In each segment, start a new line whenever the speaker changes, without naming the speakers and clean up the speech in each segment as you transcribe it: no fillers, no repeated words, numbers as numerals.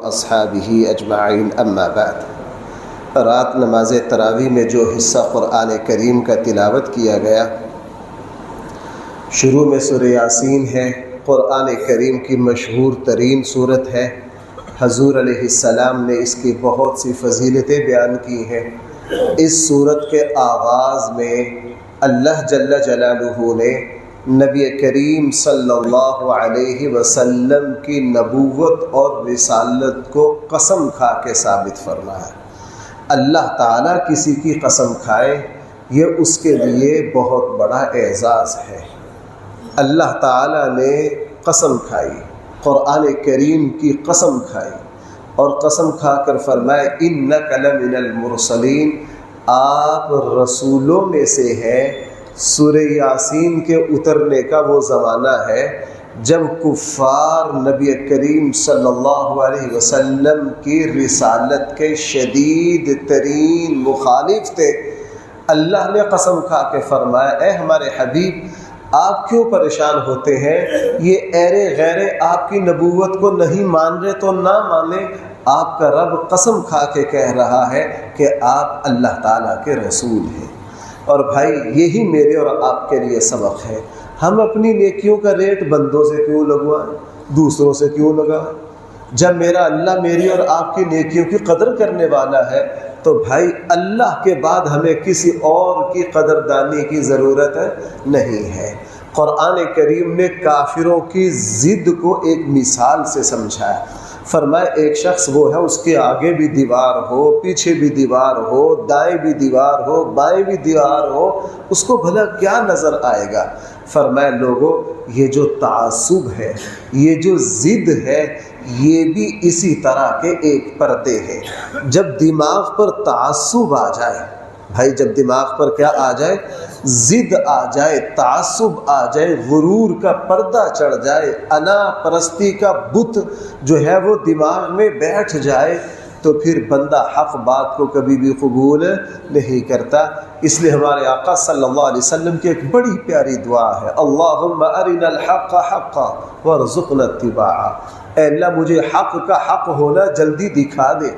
واصحابہ اجمعین اما بعد۔ رات نماز تراویح میں جو حصہ قرآن کریم کا تلاوت کیا گیا، شروع میں سورہ یاسین ہے، قرآن کریم کی مشہور ترین صورت ہے۔ حضور علیہ السلام نے اس کی بہت سی فضیلتیں بیان کی ہیں۔ اس صورت کے آغاز میں اللہ جل جلالہ نے نبی کریم صلی اللہ علیہ وسلم کی نبوت اور رسالت کو قسم کھا کے ثابت فرمایا۔ اللہ تعالیٰ کسی کی قسم کھائے، یہ اس کے لیے بہت بڑا اعزاز ہے۔ اللہ تعالیٰ نے قسم کھائی، قرآن کریم کی قسم کھائی اور قسم کھا کر فرمائے انک لمن المرسلین، آپ رسولوں میں سے ہیں۔ سورہ یاسین کے اترنے کا وہ زمانہ ہے جب کفار نبی کریم صلی اللہ علیہ وسلم کی رسالت کے شدید ترین مخالف تھے۔ اللہ نے قسم کھا کے فرمایا اے ہمارے حبیب، آپ کیوں پریشان ہوتے ہیں؟ یہ ایرے غیرے آپ کی نبوت کو نہیں مان رہے تو نہ مانیں، آپ کا رب قسم کھا کے کہہ رہا ہے کہ آپ اللہ تعالیٰ کے رسول ہیں۔ اور بھائی یہی میرے اور آپ کے لیے سبق ہے، ہم اپنی نیکیوں کا ریٹ بندوں سے کیوں لگوائیں، دوسروں سے کیوں لگائیں؟ جب میرا اللہ میری اور آپ کی نیکیوں کی قدر کرنے والا ہے تو بھائی اللہ کے بعد ہمیں کسی اور کی قدردانی کی ضرورت نہیں ہے۔ قرآن کریم نے کافروں کی ضد کو ایک مثال سے سمجھایا۔ فرمایا ایک شخص وہ ہے، اس کے آگے بھی دیوار ہو، پیچھے بھی دیوار ہو، دائیں بھی دیوار ہو، بائیں بھی دیوار ہو، اس کو بھلا کیا نظر آئے گا؟ فرمایا لوگوں، یہ جو تعصب ہے، یہ جو ضد ہے، یہ بھی اسی طرح کے ایک پردے ہیں۔ جب دماغ پر تعصب آ جائے، بھائی جب دماغ پر کیا آ جائے؟ ضد آ جائے، تعصب آ جائے، غرور کا پردہ چڑھ جائے، انا پرستی کا بت جو ہے وہ دماغ میں بیٹھ جائے تو پھر بندہ حق بات کو کبھی بھی قبول نہیں کرتا۔ اس لیے ہمارے آقا صلی اللہ علیہ وسلم کی ایک بڑی پیاری دعا ہے، اللہم ارنا الحق حقا وارزقنا اتباعہ، اے اللہ مجھے حق کا حق ہونا جلدی دکھا دے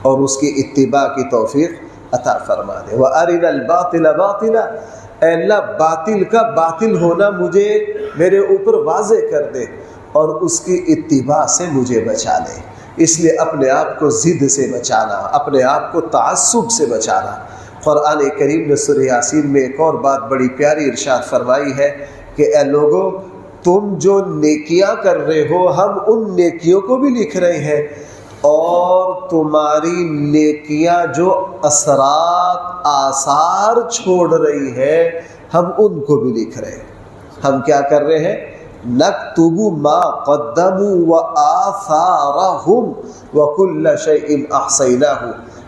اور اس کی اتباع کی توفیق عطا فرما دے۔ وَأَرِنَا الْبَاطِلَ بَاطِلًا، اے اللہ باطل کا باطل ہونا مجھے میرے اوپر واضح کر دے اور اس کی اتباع سے مجھے بچا لے۔ اس لیے اپنے آپ کو ضد سے بچانا، اپنے آپ کو تعصب سے بچانا۔ قرآن کریم نے سورہ یاسین میں ایک اور بات بڑی پیاری ارشاد فرمائی ہے کہ اے لوگو، تم جو نیکیاں کر رہے ہو ہم ان نیکیوں کو بھی لکھ رہے ہیں، اور تمہاری نیکیاں جو اثرات آثار چھوڑ رہی ہے ہم ان کو بھی لکھ رہے ہیں۔ ہم کیا کر رہے ہیں؟ نکتب ما قدموا وآثارہم وکل شیء احصیناہ۔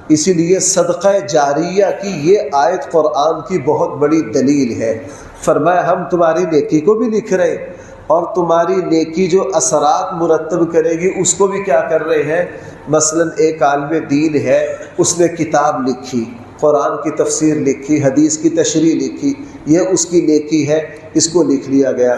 اسی لیے صدقہ جاریہ کی یہ آیت قرآن کی بہت بڑی دلیل ہے۔ فرمایا ہم تمہاری نیکی کو بھی لکھ رہے ہیں اور تمہاری نیکی جو اثرات مرتب کرے گی اس کو بھی کیا کر رہے ہیں۔ مثلا ایک عالم دین ہے، اس نے کتاب لکھی، قرآن کی تفسیر لکھی، حدیث کی تشریح لکھی، یہ اس کی نیکی ہے، اس کو لکھ لیا گیا۔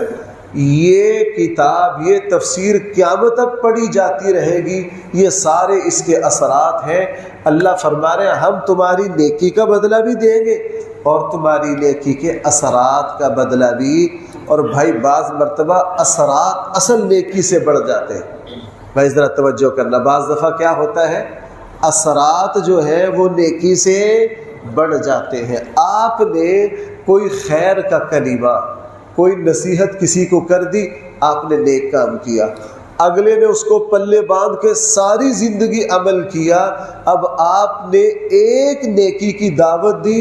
یہ کتاب، یہ تفسیر قیامت تک پڑھی جاتی رہے گی، یہ سارے اس کے اثرات ہیں۔ اللہ فرما رہے ہیں ہم تمہاری نیکی کا بدلہ بھی دیں گے اور تمہاری نیکی کے اثرات کا بدلہ بھی۔ اور بھائی بعض مرتبہ اثرات اصل نیکی سے بڑھ جاتے ہیں۔ بھائی ذرا توجہ کرنا، بعض دفعہ کیا ہوتا ہے، اثرات جو ہے وہ نیکی سے بڑھ جاتے ہیں۔ آپ نے کوئی خیر کا کلمہ، کوئی نصیحت کسی کو کر دی، آپ نے نیک کام کیا، اگلے نے اس کو پلے باندھ کے ساری زندگی عمل کیا۔ اب آپ نے ایک نیکی کی دعوت دی،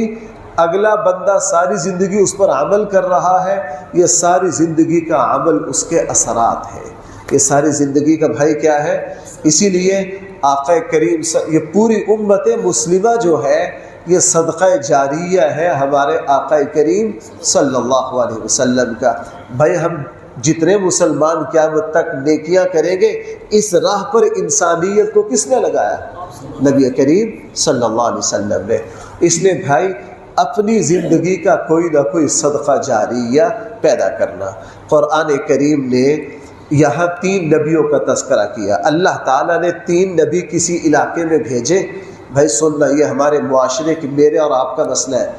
اگلا بندہ ساری زندگی اس پر عمل کر رہا ہے، یہ ساری زندگی کا عمل اس کے اثرات ہیں، یہ ساری زندگی کا بھائی کیا ہے۔ اسی لیے آقا کریم یہ پوری امت مسلمہ جو ہے یہ صدقہ جاریہ ہے ہمارے آقا کریم صلی اللہ علیہ وسلم کا۔ بھائی ہم جتنے مسلمان قیامت تک نیکیاں کریں گے، اس راہ پر انسانیت کو کس نے لگایا؟ نبی کریم صلی اللہ علیہ وسلم نے۔ اس لیے بھائی اپنی زندگی کا کوئی نہ کوئی صدقہ جاریہ پیدا کرنا۔ قرآن کریم نے یہاں 3 نبیوں کا تذکرہ کیا. اللہ تعالیٰ نے 3 نبی کسی علاقے میں بھیجے. بھائی سننا، یہ ہمارے معاشرے کی، میرے اور آپ کا مسئلہ ہے.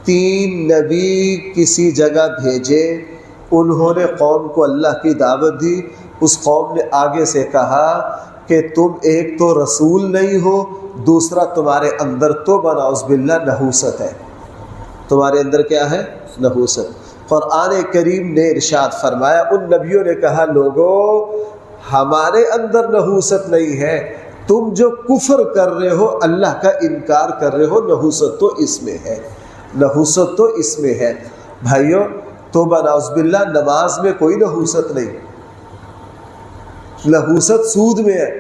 3 نبی کسی جگہ بھیجے، انہوں نے قوم کو اللہ کی دعوت دی. اس قوم نے آگے سے کہا کہ تم ایک تو رسول نہیں ہو، دوسرا تمہارے اندر تو نعوذ باللہ نحوست ہے. تمہارے اندر کیا ہے؟ نحوست. قرآن کریم نے ارشاد فرمایا، ان نبیوں نے کہا لوگو ہمارے اندر نحوست نہیں ہے، تم جو کفر کر رہے ہو، اللہ کا انکار کر رہے ہو، نحوست تو اس میں ہے، نحوست تو اس میں ہے. بھائیو تو نعوذ باللہ نماز میں کوئی نحوست نہیں، نحوست سود میں ہے.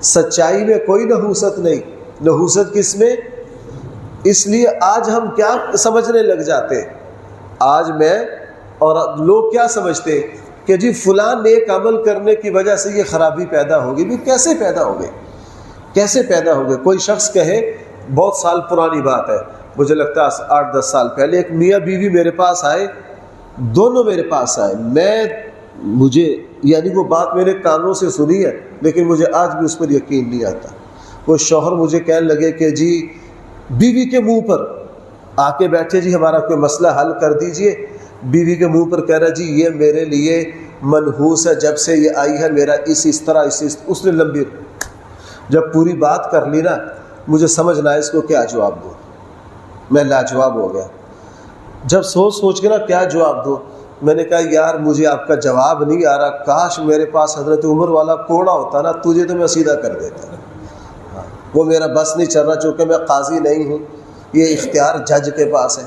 سچائی میں کوئی نحوست نہیں. نحوست کس میں؟ اس لیے آج ہم کیا سمجھنے لگ جاتے ہیں، آج میں اور لوگ کیا سمجھتے ہیں کہ جی فلاں نیک عمل کرنے کی وجہ سے یہ خرابی پیدا ہوگی. بھی کیسے پیدا ہوگی؟ کیسے پیدا ہوگی؟ کوئی شخص کہے، بہت سال پرانی بات ہے، مجھے لگتا ہے 8-10 سال پہلے، ایک میاں بیوی میرے پاس آئے، دونوں میرے پاس آئے. مجھے یعنی وہ بات میرے کانوں سے سنی ہے لیکن مجھے آج بھی اس پر یقین نہیں آتا. وہ شوہر مجھے کہنے لگے کہ جی بیوی کے منہ پر آ کے بیٹھے، جی ہمارا کوئی مسئلہ حل کر دیجئے. بیوی کے منہ پر کہہ رہا جی یہ میرے لیے منحوس ہے، جب سے یہ آئی ہے میرا اس طرح اس نے لمبی، جب پوری بات کر لی نا مجھے سمجھ نہ آیا اس کو کیا جواب دوں. میں لاجواب ہو گیا. جب سوچ کے نا کیا جواب دوں، میں نے کہا یار مجھے آپ کا جواب نہیں آ رہا، کاش میرے پاس حضرت عمر والا کوڑا ہوتا نا، تجھے تو میں سیدھا کر دیتا. وہ میرا بس نہیں چل رہا، چونکہ میں قاضی نہیں ہوں، یہ اختیار جج کے پاس ہے.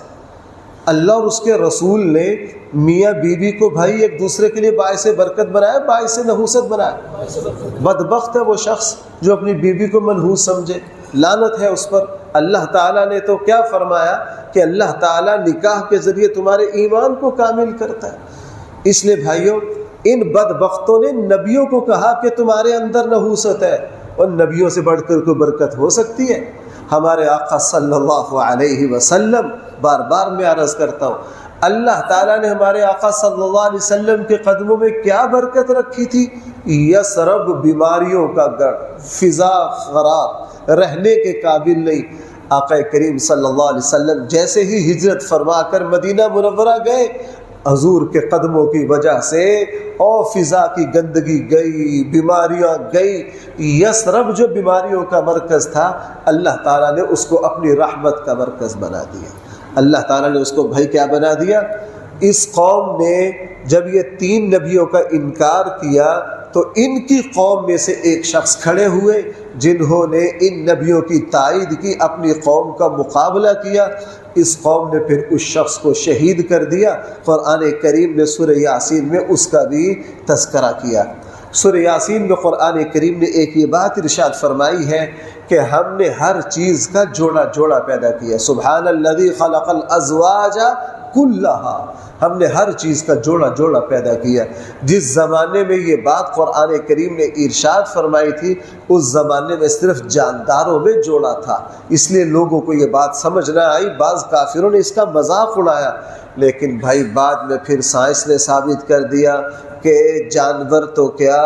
اللہ اور اس کے رسول نے میاں بیوی کو بھائی ایک دوسرے کے لیے باعث برکت بنایا، باعث نحوست بنایا. بدبخت ہے وہ شخص جو اپنی بیوی کو منحوس سمجھے، لعنت ہے اس پر. اللہ تعالیٰ نے تو کیا فرمایا کہ اللہ تعالیٰ نکاح کے ذریعے تمہارے ایمان کو کامل کرتا ہے. اس لیے بھائیوں ان بدبختوں نے نبیوں کو کہا کہ تمہارے اندر نحوست ہے، اور نبیوں سے بڑھ کر کوئی برکت ہو سکتی ہے؟ ہمارے آقا صلی اللہ علیہ وسلم، بار بار میں عرض کرتا ہوں، اللہ تعالیٰ نے ہمارے آقا صلی اللہ علیہ وسلم کے قدموں میں کیا برکت رکھی تھی؟ یثرب بیماریوں کا گڑھ، فضا خراب، رہنے کے قابل نہیں. آقا کریم صلی اللہ علیہ وسلم جیسے ہی ہجرت فرما کر مدینہ منورہ گئے، حضور کے قدموں کی وجہ سے اور فضا کی گندگی گئی، بیماریاں گئی. یثرب جو بیماریوں کا مرکز تھا، اللہ تعالیٰ نے اس کو اپنی رحمت کا مرکز بنا دیا. اللہ تعالیٰ نے اس کو بھائی کیا بنا دیا؟ اس قوم نے جب یہ 3 نبیوں کا انکار کیا تو ان کی قوم میں سے ایک شخص کھڑے ہوئے جنہوں نے ان نبیوں کی تائید کی، اپنی قوم کا مقابلہ کیا. اس قوم نے پھر اس شخص کو شہید کر دیا. قرآن کریم نے سورہ یاسین میں اس کا بھی تذکرہ کیا. سورہ یاسین میں قرآن کریم نے ایک یہ بات ارشاد فرمائی ہے کہ ہم نے ہر چیز کا جوڑا جوڑا پیدا کیا. سبحان الذی خلق الازواج کلہا، ہم نے ہر چیز کا جوڑا جوڑا پیدا کیا. جس زمانے میں یہ بات قرآن کریم نے ارشاد فرمائی تھی اس زمانے میں صرف جانداروں میں جوڑا تھا، اس لیے لوگوں کو یہ بات سمجھ نہ آئی. بعض کافروں نے اس کا مذاق اڑایا، لیکن بھائی بعد میں پھر سائنس نے ثابت کر دیا کہ جانور تو کیا،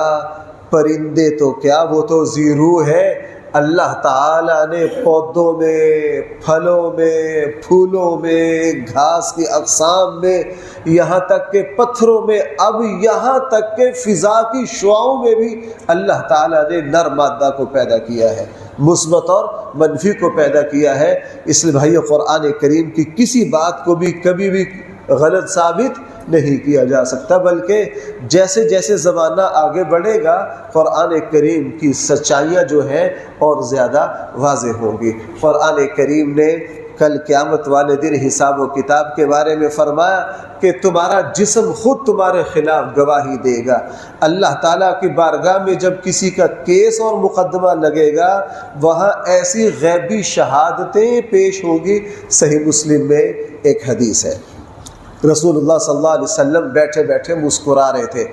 پرندے تو کیا، وہ تو زیرو ہے. اللہ تعالیٰ نے پودوں میں، پھلوں میں، پھولوں میں، گھاس کی اقسام میں، یہاں تک کہ پتھروں میں، اب یہاں تک کہ فضا کی شعاؤں میں بھی اللہ تعالیٰ نے نر مادہ کو پیدا کیا ہے، مثبت اور منفی کو پیدا کیا ہے. اس لیے بھائی قرآن کریم کی کسی بات کو بھی کبھی بھی غلط ثابت نہیں کیا جا سکتا، بلکہ جیسے جیسے زمانہ آگے بڑھے گا قرآن کریم کی سچائیاں جو ہیں اور زیادہ واضح ہوں گی. قرآن کریم نے کل قیامت والے دن حساب و کتاب کے بارے میں فرمایا کہ تمہارا جسم خود تمہارے خلاف گواہی دے گا. اللہ تعالیٰ کی بارگاہ میں جب کسی کا کیس اور مقدمہ لگے گا وہاں ایسی غیبی شہادتیں پیش ہوگی. صحیح مسلم میں ایک حدیث ہے، رسول اللہ صلی اللہ علیہ وسلم بیٹھے بیٹھے مسکرا رہے تھے.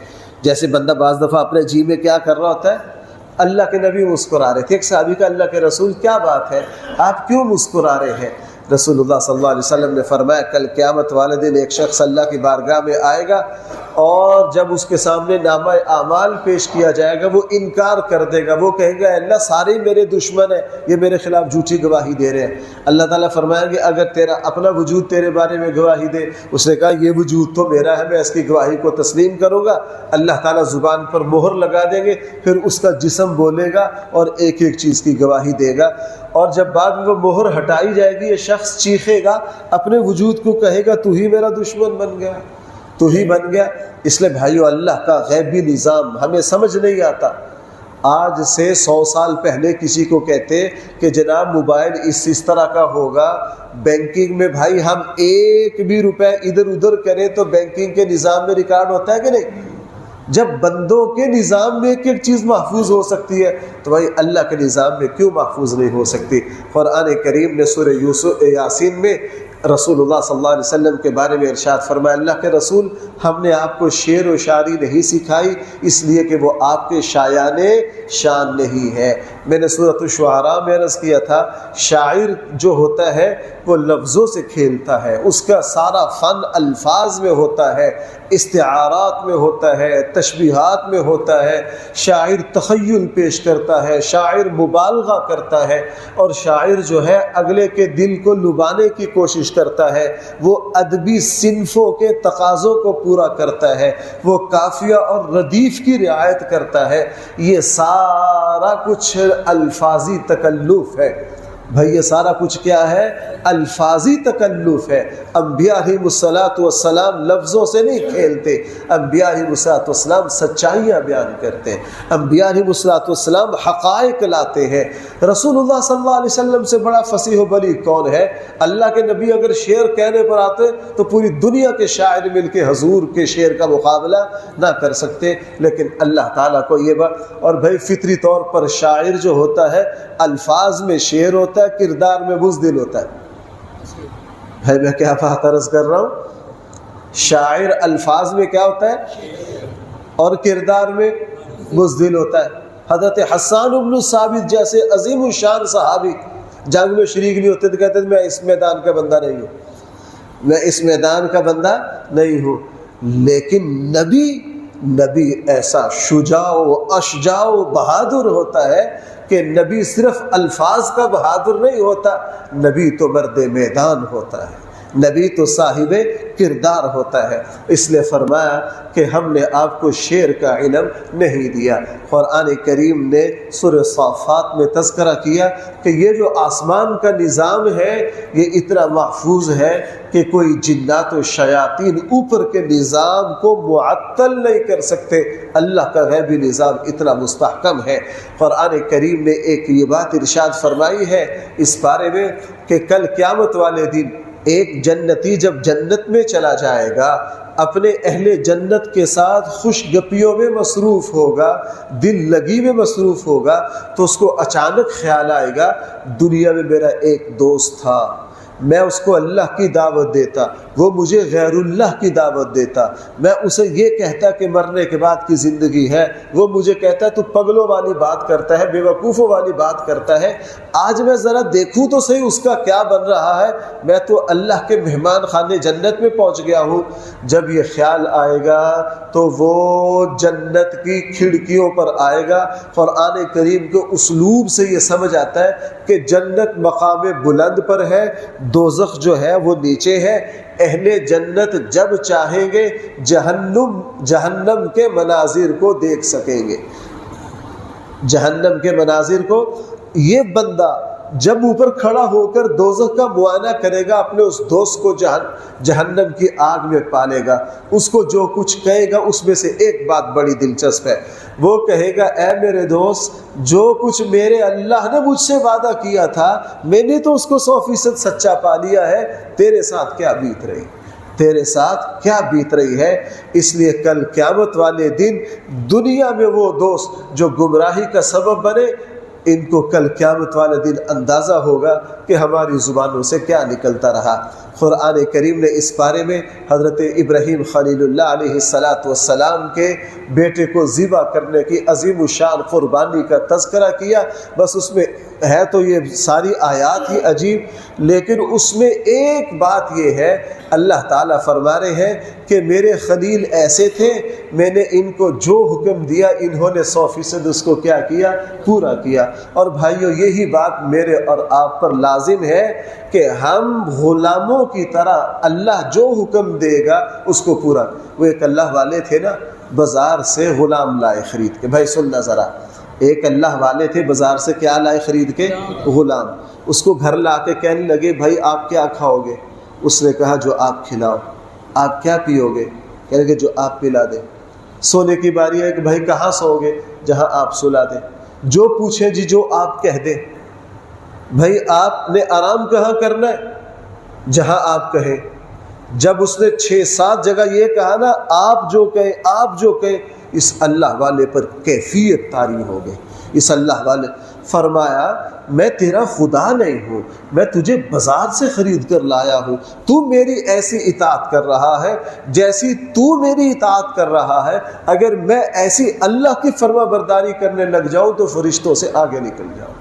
جیسے بندہ بعض دفعہ اپنے جی میں کیا کر رہا ہوتا ہے، اللہ کے نبی مسکرا رہے تھے. ایک صحابی کا اللہ کے رسول کیا بات ہے، آپ کیوں مسکرا رہے ہیں؟ رسول اللہ صلی اللہ علیہ وسلم نے فرمایا کل قیامت والے دن ایک شخص اللہ کی بارگاہ میں آئے گا اور جب اس کے سامنے نامہ اعمال پیش کیا جائے گا وہ انکار کر دے گا، وہ کہے گا اللہ سارے میرے دشمن ہیں، یہ میرے خلاف جھوٹی گواہی دے رہے ہیں۔ اللہ تعالیٰ فرمائیں گے اگر تیرا اپنا وجود تیرے بارے میں گواہی دے، اس نے کہا یہ وجود تو میرا ہے، میں اس کی گواہی کو تسلیم کروں گا۔ اللہ تعالیٰ زبان پر مہر لگا دیں گے، پھر اس کا جسم بولے گا اور ایک ایک چیز کی گواہی دے گا، اور جب بعد میں وہ مہر ہٹائی جائے گی یہ شخص چیخے گا، اپنے وجود کو کہے گا تو ہی میرا دشمن بن گیا، تو ہی بن گیا۔ اس لیے بھائیو اللہ کا غیبی نظام ہمیں سمجھ نہیں آتا۔ آج سے 100 سال پہلے کسی کو کہتے کہ جناب موبائل اس طرح کا ہوگا، بینکنگ میں بھائی ہم ایک بھی روپے ادھر ادھر کریں تو بینکنگ کے نظام میں ریکارڈ ہوتا ہے کہ نہیں؟ جب بندوں کے نظام میں ایک ایک چیز محفوظ ہو سکتی ہے تو بھائی اللہ کے نظام میں کیوں محفوظ نہیں ہو سکتی؟ قرآن کریم نے سورہ یاسین میں رسول اللہ صلی اللہ علیہ وسلم کے بارے میں ارشاد فرمایا اللہ کے رسول ہم نے آپ کو شعر و شاعری نہیں سکھائی اس لیے کہ وہ آپ کے شایان شان نہیں ہے۔ میں نے سورۃ الشعراء میں عرض کیا تھا شاعر جو ہوتا ہے وہ لفظوں سے کھیلتا ہے، اس کا سارا فن الفاظ میں ہوتا ہے، استعارات میں ہوتا ہے، تشبیہات میں ہوتا ہے، شاعر تخیل پیش کرتا ہے، شاعر مبالغہ کرتا ہے، اور شاعر جو ہے اگلے کے دل کو لبانے کی کوشش کرتا ہے، وہ ادبی صنفوں کے تقاضوں کو پورا کرتا ہے، وہ قافیہ اور ردیف کی رعایت کرتا ہے۔ یہ سارا کچھ الفاظی تکلف ہے بھائی، یہ سارا کچھ کیا ہے؟ الفاظی تکلف ہے۔ انبیاء علیہ الصلاۃ والسلام لفظوں سے نہیں کھیلتے، انبیاء علیہ الصلاۃ والسلام سچائیاں بیان کرتے ہیں، انبیاء علیہ الصلاۃ والسلام حقائق لاتے ہیں۔ رسول اللہ صلی اللہ علیہ وسلم سے بڑا فصیح و بلیغ کون ہے؟ اللہ کے نبی اگر شعر کہنے پر آتے تو پوری دنیا کے شاعر مل کے حضور کے شعر کا مقابلہ نہ کر سکتے، لیکن اللہ تعالیٰ کو یہ بات، اور بھائی فطری طور پر شاعر جو ہوتا ہے الفاظ میں شعر ہوتا ہے، کردار میں بزدل ہوتا ہے۔ بھائی میں کیا بات عرض کر رہا ہوں؟ شاعر الفاظ میں کیا ہوتا ہے اور کردار میں بزدل ہوتا ہے۔ حضرت حسان بن ثابت جیسے عظیم الشان صحابی جنگ میں شریک نہیں ہوتے تو کہتے تھے میں اس میدان کا بندہ نہیں ہوں، میں اس میدان کا بندہ نہیں ہوں، لیکن نبی ایسا شجاع و اشجاع و بہادر ہوتا ہے کہ نبی صرف الفاظ کا بہادر نہیں ہوتا، نبی تو مرد میدان ہوتا ہے، نبی تو صاحب کردار ہوتا ہے۔ اس لیے فرمایا کہ ہم نے آپ کو شعر کا علم نہیں دیا۔ قرآن کریم نے سورہ صافات میں تذکرہ کیا کہ یہ جو آسمان کا نظام ہے یہ اتنا محفوظ ہے کہ کوئی جنات و شیاطین اوپر کے نظام کو معطل نہیں کر سکتے، اللہ کا غیبی نظام اتنا مستحکم ہے۔ قرآن کریم نے ایک یہ بات ارشاد فرمائی ہے اس بارے میں کہ کل قیامت والے دن ایک جنتی جب جنت میں چلا جائے گا اپنے اہل جنت کے ساتھ خوش گپیوں میں مصروف ہوگا، دل لگی میں مصروف ہوگا، تو اس کو اچانک خیال آئے گا دنیا میں میرا ایک دوست تھا، میں اس کو اللہ کی دعوت دیتا، وہ مجھے غیر اللہ کی دعوت دیتا، میں اسے یہ کہتا کہ مرنے کے بعد کی زندگی ہے، وہ مجھے کہتا تو پگلوں والی بات کرتا ہے، بے وقوفوں والی بات کرتا ہے، آج میں ذرا دیکھوں تو صحیح اس کا کیا بن رہا ہے، میں تو اللہ کے مہمان خانے جنت میں پہنچ گیا ہوں۔ جب یہ خیال آئے گا تو وہ جنت کی کھڑکیوں پر آئے گا۔ قرآن کریم کے اسلوب سے یہ سمجھ آتا ہے کہ جنت مقام بلند پر ہے، دوزخ جو ہے وہ نیچے ہے۔ اہل جنت جب چاہیں گے جہنم کے مناظر کو دیکھ سکیں گے، جہنم کے مناظر کو۔ یہ بندہ جب اوپر کھڑا ہو کر دوزخ کا معائنہ کرے گا اپنے اس دوست کو جہنم کی آگ میں پالے گا، اس کو جو کچھ کہے گا اس میں سے ایک بات بڑی دلچسپ ہے، وہ کہے گا اے میرے دوست جو کچھ میرے اللہ نے مجھ سے وعدہ کیا تھا میں نے تو اس کو 100% سچا پا لیا ہے، تیرے ساتھ کیا بیت رہی، تیرے ساتھ کیا بیت رہی ہے۔ اس لیے کل قیامت والے دن دنیا میں وہ دوست جو گمراہی کا سبب بنے، ان کو کل قیامت والے دن اندازہ ہوگا کہ ہماری زبانوں سے کیا نکلتا رہا۔ قرآن کریم نے اس بارے میں حضرت ابراہیم خلیل اللہ علیہ السلام کے بیٹے کو ذبح کرنے کی عظیم الشان قربانی کا تذکرہ کیا۔ بس اس میں ہے تو یہ ساری آیات ہی عجیب، لیکن اس میں ایک بات یہ ہے، اللہ تعالیٰ فرما رہے ہیں کہ میرے خلیل ایسے تھے، میں نے ان کو جو حکم دیا انہوں نے 100% اس کو کیا کیا، پورا کیا۔ اور بھائیو یہی بات میرے اور آپ پر لازم ہے کہ ہم غلاموں کی طرح اللہ جو حکم دے گا اس کو پورا۔ وہ ایک اللہ والے تھے نا، بازار سے غلام لائے خرید کے، بھائی سننا ذرا، ایک اللہ والے تھے بازار سے کیا لائے خرید کے، غلام۔ اس کو گھر لا کے کہنے لگے بھائی آپ کیا کھاؤ گے؟ اس نے کہا جو آپ کھلاؤ۔ آپ کیا پیو گے؟ کہنے لگے جو آپ پلا دیں۔ سونے کی باری ہے کہ بھائی کہاں سو گے؟ جہاں آپ سلا دیں۔ جو پوچھیں جی جو آپ کہہ دیں۔ بھائی آپ نے آرام کہاں کرنا ہے؟ جہاں آپ کہیں۔ جب اس نے 6-7 جگہ یہ کہا نا آپ جو کہیں، آپ جو کہیں، اس اللہ والے پر کیفیت طاری ہو گئی۔ اس اللہ والے فرمایا میں تیرا خدا نہیں ہوں، میں تجھے بازار سے خرید کر لایا ہوں، تو میری ایسی اطاعت کر رہا ہے جیسی تو میری اطاعت کر رہا ہے۔ اگر میں ایسی اللہ کی فرما برداری کرنے لگ جاؤں تو فرشتوں سے آگے نکل جاؤں،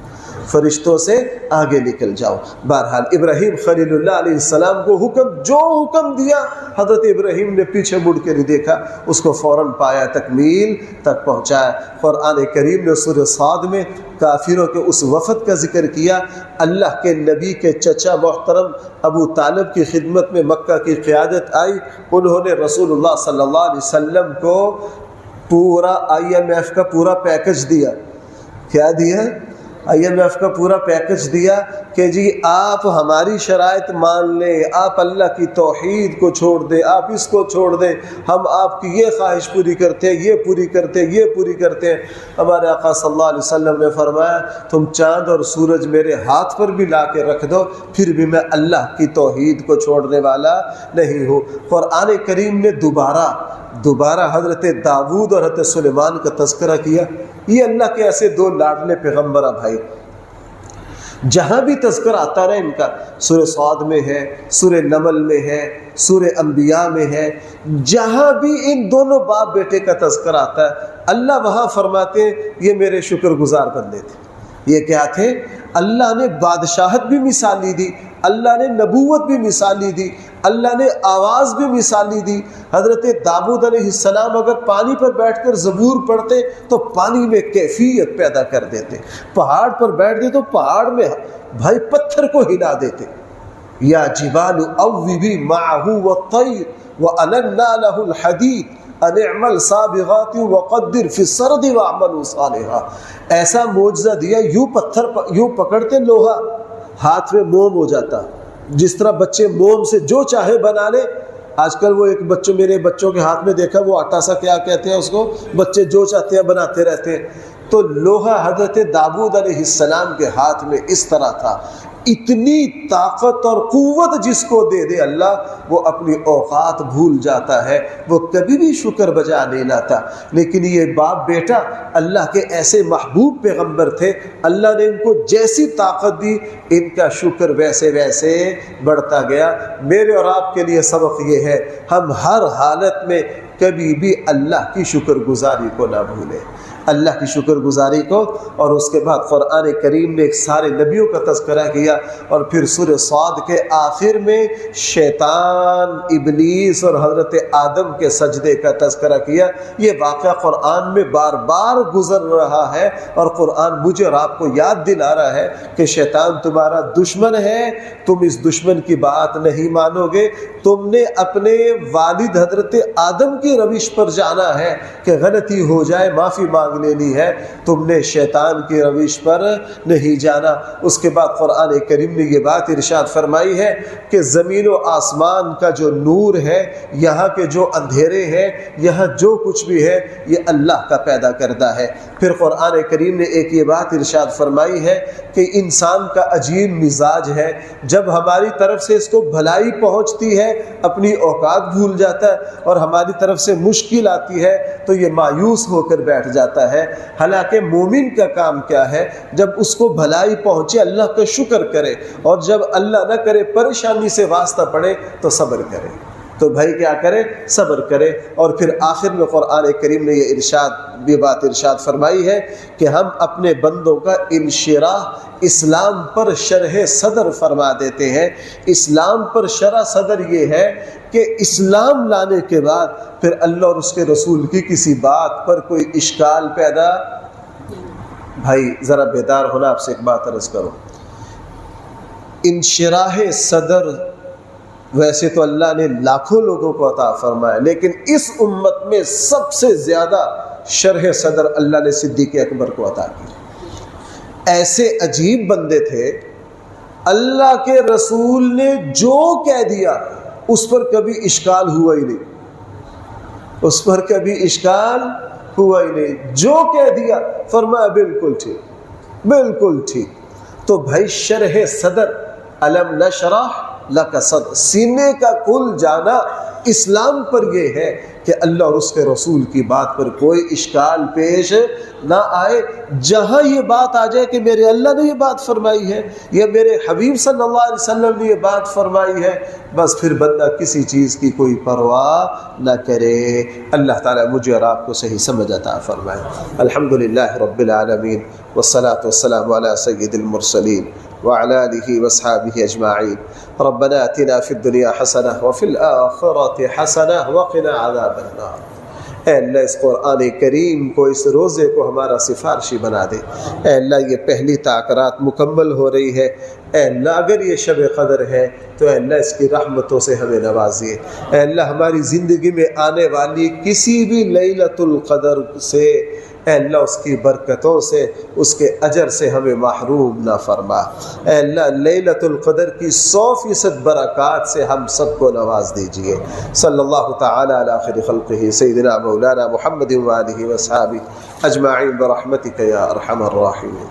فرشتوں سے آگے نکل جاؤ۔ بہرحال ابراہیم خلیل اللہ علیہ السلام کو جو حکم دیا، حضرت ابراہیم نے پیچھے مڑ کے نہیں دیکھا، اس کو فوراً پایا، تکمیل تک پہنچایا۔ قرآن کریم نے سورہ صاد میں کافروں کے اس وفد کا ذکر کیا۔ اللہ کے نبی کے چچا محترم ابو طالب کی خدمت میں مکہ کی قیادت آئی، انہوں نے رسول اللہ صلی اللہ علیہ وسلم کو پورا IMF کا پورا پیکج دیا۔ کیا دیا؟ IMF کا پورا پیکج دیا کہ جی آپ ہماری شرائط مان لیں، آپ اللہ کی توحید کو چھوڑ دیں، آپ اس کو چھوڑ دیں، ہم آپ کی یہ خواہش پوری کرتے ہیں، یہ پوری کرتے ہیں، یہ پوری کرتے ہیں۔ ہمارے آقا صلی اللہ علیہ وسلم نے فرمایا تم چاند اور سورج میرے ہاتھ پر بھی لا کے رکھ دو، پھر بھی میں اللہ کی توحید کو چھوڑنے والا نہیں ہوں۔ قرآن کریم نے دوبارہ حضرت داؤد اور حضرت سلیمان کا تذکرہ کیا۔ یہ اللہ کے ایسے 2 لاڈلے پیغمبر بھائی، جہاں بھی تذکر آتا رہے ان کا، سورہ صاد میں ہے، سورہ نمل میں ہے، سورہ انبیاء میں ہے، جہاں بھی ان دونوں باپ بیٹے کا تذکر آتا ہے اللہ وہاں فرماتے ہیں یہ میرے شکر گزار بندے تھے۔ یہ کیا تھے؟ اللہ نے بادشاہت بھی مثالی دی، اللہ نے نبوت بھی مثالی دی، اللہ نے آواز بھی مثالی دی۔ حضرت داؤد علیہ السلام اگر پانی پر بیٹھ کر زبور پڑھتے تو پانی میں کیفیت پیدا کر دیتے، پہاڑ پر بیٹھتے تو پہاڑ میں بھائی پتھر کو ہلا دیتے۔ یا جبال اوبی معہ والطیر وَأَلَنَّا لَهُ الْحَدِيدَ أَنِ اعْمَلْ صَابِغَاتٍ وَقَدِّرْ فِي السَّرْدِ وَاعْمَلُوا صَالِحًا۔ ایسا معجزہ دیا، یوں پکڑتے لوہا ہاتھ میں موم ہو جاتا، جس طرح بچے موم سے جو چاہے بنا لے۔ آج کل وہ ایک میرے بچوں کے ہاتھ میں دیکھا، وہ آٹا سا کیا کہتے ہیں اس کو، بچے جو چاہتے ہیں بناتے رہتے ہیں۔ تو لوہا حضرت داؤد علیہ السلام کے ہاتھ میں اس طرح تھا۔ اتنی طاقت اور قوت جس کو دے دے اللہ، وہ اپنی اوقات بھول جاتا ہے، وہ کبھی بھی شکر بجا نہیں لاتا۔ لیکن یہ باپ بیٹا اللہ کے ایسے محبوب پیغمبر تھے، اللہ نے ان کو جیسی طاقت دی ان کا شکر ویسے ویسے بڑھتا گیا۔ میرے اور آپ کے لیے سبق یہ ہے، ہم ہر حالت میں کبھی بھی اللہ کی شکر گزاری کو نہ بھولیں، اللہ کی شکر گزاری کو۔ اور اس کے بعد قرآن کریم نے ایک سارے نبیوں کا تذکرہ کیا، اور پھر سورہ صاد کے آخر میں شیطان، ابلیس اور حضرت آدم کے سجدے کا تذکرہ کیا۔ یہ واقعہ قرآن میں بار بار گزر رہا ہے، اور قرآن مجھے اور آپ کو یاد دلا رہا ہے کہ شیطان تمہارا دشمن ہے، تم اس دشمن کی بات نہیں مانو گے۔ تم نے اپنے والد حضرت آدم کی روش پر جانا ہے کہ غلطی ہو جائے معافی مانگ لینی ہے، تم نے شیطان کی روش پر نہیں جانا۔ اس کے بعد قرآن کریم نے یہ بات ارشاد فرمائی ہے کہ زمین و آسمان کا جو نور ہے، یہاں کے جو اندھیرے ہیں، یہاں جو کچھ بھی ہے، یہ اللہ کا پیدا کردہ ہے۔ پھر قرآن کریم نے ایک یہ بات ارشاد فرمائی ہے کہ انسان کا عجیب مزاج ہے، جب ہماری طرف سے اس کو بھلائی پہنچتی ہے اپنی اوقات بھول جاتا ہے، اور ہماری طرف سے مشکل آتی ہے تو یہ مایوس ہو کر بیٹھ جاتا ہے۔ حالانکہ مومن کا کام کیا ہے؟ جب اس کو بھلائی پہنچے اللہ کا شکر کرے، اور جب اللہ نہ کرے پریشانی سے واسطہ پڑے تو صبر کرے۔ تو بھائی کیا کرے؟ صبر کرے۔ اور پھر آخر میں قرآن کریم نے یہ بات ارشاد فرمائی ہے کہ ہم اپنے بندوں کا انشراح اسلام پر شرح صدر فرما دیتے ہیں۔ اسلام پر شرح صدر یہ ہے کہ اسلام لانے کے بعد پھر اللہ اور اس کے رسول کی کسی بات پر کوئی اشکال پیدا۔ بھائی ذرا بیدار ہونا، آپ سے ایک بات عرض کرو، انشراح صدر ویسے تو اللہ نے لاکھوں لوگوں کو عطا فرمایا، لیکن اس امت میں سب سے زیادہ شرح صدر اللہ نے صدیق اکبر کو عطا کی۔ ایسے عجیب بندے تھے، اللہ کے رسول نے جو کہہ دیا اس پر کبھی اشکال ہوا ہی نہیں، اس پر کبھی اشکال ہوا ہی نہیں، جو کہہ دیا فرمایا بالکل ٹھیک، بالکل ٹھیک۔ تو بھائی شرح صدر، الم نشرح لک صدر، سینے کا کھل جانا اسلام پر یہ ہے کہ اللہ اور اس کے رسول کی بات پر کوئی اشکال پیش نہ آئے۔ جہاں یہ بات آ جائے کہ میرے اللہ نے یہ بات فرمائی ہے یا میرے حبیب صلی اللہ علیہ وسلم نے یہ بات فرمائی ہے، بس پھر بندہ کسی چیز کی کوئی پرواہ نہ کرے۔ اللہ تعالیٰ مجھے اور آپ کو صحیح سمجھ عطا فرمائے۔ الحمدللہ رب العالمین والصلاة والسلام علی سید المرسلین وعلى آله وصحابه اجمعین۔ ربنا آتنا فی الدنیا حسنہ وفی الآخرة حسنہ وقنا عذاب النار۔ اے اللہ اس قرآن کریم کو، اس روزے کو ہمارا سفارشی بنا دے۔ اے اللہ یہ پہلی تاکرات مکمل ہو رہی ہے، اے اللہ اگر یہ شب قدر ہے تو اے اللہ اس کی رحمتوں سے ہمیں نوازیے۔ اے اللہ ہماری زندگی میں آنے والی کسی بھی لیلۃ القدر سے اے اللہ اس کی برکتوں سے، اس کے اجر سے ہمیں محروم نہ فرما۔ اے اللہ لیلۃ القدر کی 100% برکات سے ہم سب کو نواز دیجئے۔ صلی اللہ تعالی علی خیر خلقہ سیدنا مولانا محمد وآلہ وصحبہ اجمعین برحمتک یا ارحم الراحمین۔